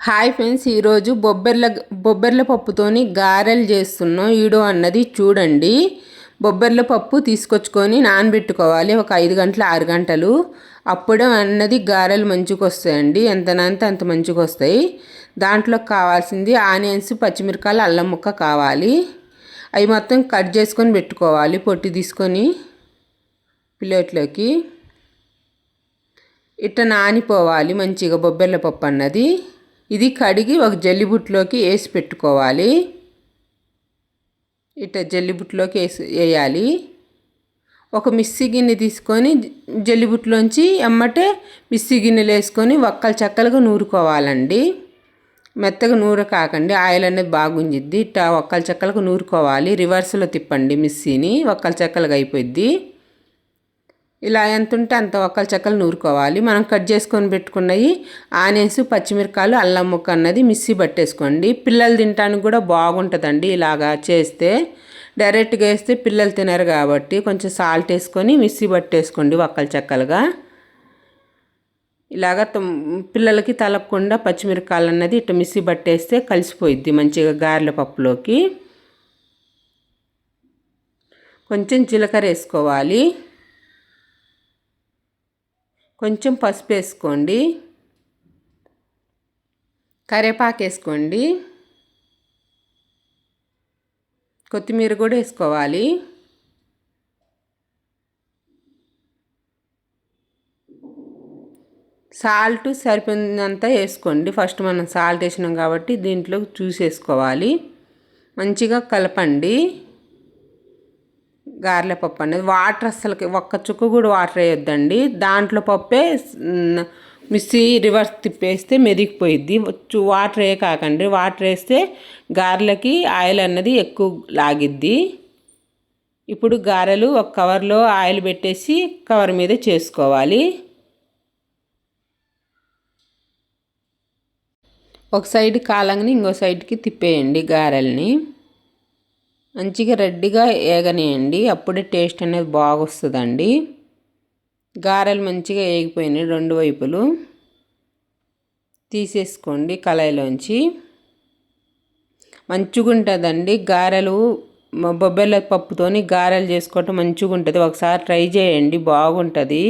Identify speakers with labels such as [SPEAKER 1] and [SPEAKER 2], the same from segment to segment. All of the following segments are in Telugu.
[SPEAKER 1] హాయ్ ఫ్రెండ్స్, ఈరోజు బొబ్బర్ల పప్పుతోని గారెలు చేస్తున్నాం. ఈడో అన్నది చూడండి. బొబ్బర్ల పప్పు తీసుకొచ్చుకొని నానబెట్టుకోవాలి ఒక 5 గంటలు 6 గంటలు. అప్పుడే అన్నది గారెలు మంచిగా వస్తాయండి. ఎంతనంత అంత మంచిగా వస్తాయి. దాంట్లో కావాల్సింది ఆనియన్స్, పచ్చిమిరకాయలు, అల్లం ముక్క కావాలి. అవి మొత్తం కట్ చేసుకొని పెట్టుకోవాలి. పొట్టి తీసుకొని ప్లేట్లోకి ఇట్ట నానిపోవాలి మంచిగా బొబ్బర్ల పప్పు అన్నది. ఇది కడిగి ఒక జల్లిబుట్లోకి వేసి పెట్టుకోవాలి. ఇట్లా జల్లిబుట్లోకి వేయాలి. ఒక మిక్సీ గిన్నె తీసుకొని జల్లిబుట్లోంచి ఎమ్మటే మిక్సీ గిన్నెలు వేసుకొని వక్కలు చెక్కలుగా నూరుకోవాలండి. మెత్తగా కాకండి, ఆయిల్ అనేది బాగుంజిద్ది. ఇట్లా వక్కలు చెక్కలుగా నూరుకోవాలి. రివర్స్లో తిప్పండి మిక్సీని, వక్కలు చెక్కలుగా అయిపోద్ది. ఇలా ఎంత ఉంటే అంత ఒక్కలు చెక్కలు నూరుకోవాలి. మనం కట్ చేసుకొని పెట్టుకున్నవి ఆనియన్స్, పచ్చిమిరకాయలు, అల్లం ముక్క అన్నది మిక్సీ పట్టేసుకోండి. పిల్లలు తినడానికి కూడా బాగుంటుందండి ఇలాగా చేస్తే. డైరెక్ట్గా వేస్తే పిల్లలు తినరు కాబట్టి కొంచెం సాల్ట్ వేసుకొని మిక్సీ పట్టేసుకోండి ఒక్కలు చెక్కలుగా. ఇలాగ పిల్లలకి తలపకుండా పచ్చిమిరకాయలు అన్నది ఇట్లా మిక్సీ పట్టేస్తే కలిసిపోయిద్ది మంచిగా గారెల పప్పులోకి. కొంచెం జీలకర్ర వేసుకోవాలి. కొంచెం పసుపు వేసుకోండి. కరివేపాకు వేసుకోండి. కొత్తిమీర కూడా వేసుకోవాలి. సాల్ట్ సరిపోయినంత వేసుకోండి. ఫస్ట్ మనం సాల్ట్ వేసినాం కాబట్టి దీంట్లో చూసేసుకోవాలి. మంచిగా కలపండి. గారెల పప్పు అనేది వాటర్ అస్సలకి ఒక్క చుక్క కూడా వాటర్ వేయొద్దండి. దాంట్లో పప్పే మిక్సీ రివర్స్ తిప్పేస్తే మెదిగిపోయిద్ది. వాటర్ కాకండి. వాటర్ వేస్తే గారెలకి ఆయిల్ అన్నది ఎక్కువ లాగిద్ది. ఇప్పుడు గారెలు ఒక కవర్లో ఆయిల్ పెట్టేసి కవర్ మీద చేసుకోవాలి. ఒక సైడ్ కాలంగానే ఇంకో సైడ్కి తిప్పేయండి గారెల్ని. మంచిగా రెడ్డిగా ఏగనేయండి. అప్పుడే టేస్ట్ అనేది బాగొస్తుందండి. గారెలు మంచిగా ఏగిపోయినాయి 2 వైపులు. తీసేసుకోండి కళాయిలోంచి. మంచిగా ఉంటుందండి గారెలు. బొబ్బర్ల పప్పుతోని గారెలు చేసుకోవటం మంచిగా ఉంటుంది. ఒకసారి ట్రై చేయండి, బాగుంటుంది.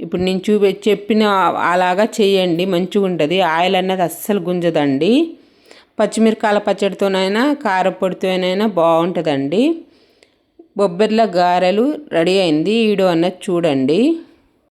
[SPEAKER 1] ఇప్పుడు నేను చెప్పిన అలాగా చేయండి, మంచిగా ఉంటుంది. ఆయిల్ అన్నది అస్సలు గుంజదండి. పచ్చిమిరకాయల పచ్చడితోనైనా కారపొడితోనైనా బాగుంటుందండి. బొబ్బర్ల గారెలు రెడీ అయింది. వీడియో అన్నది చూడండి.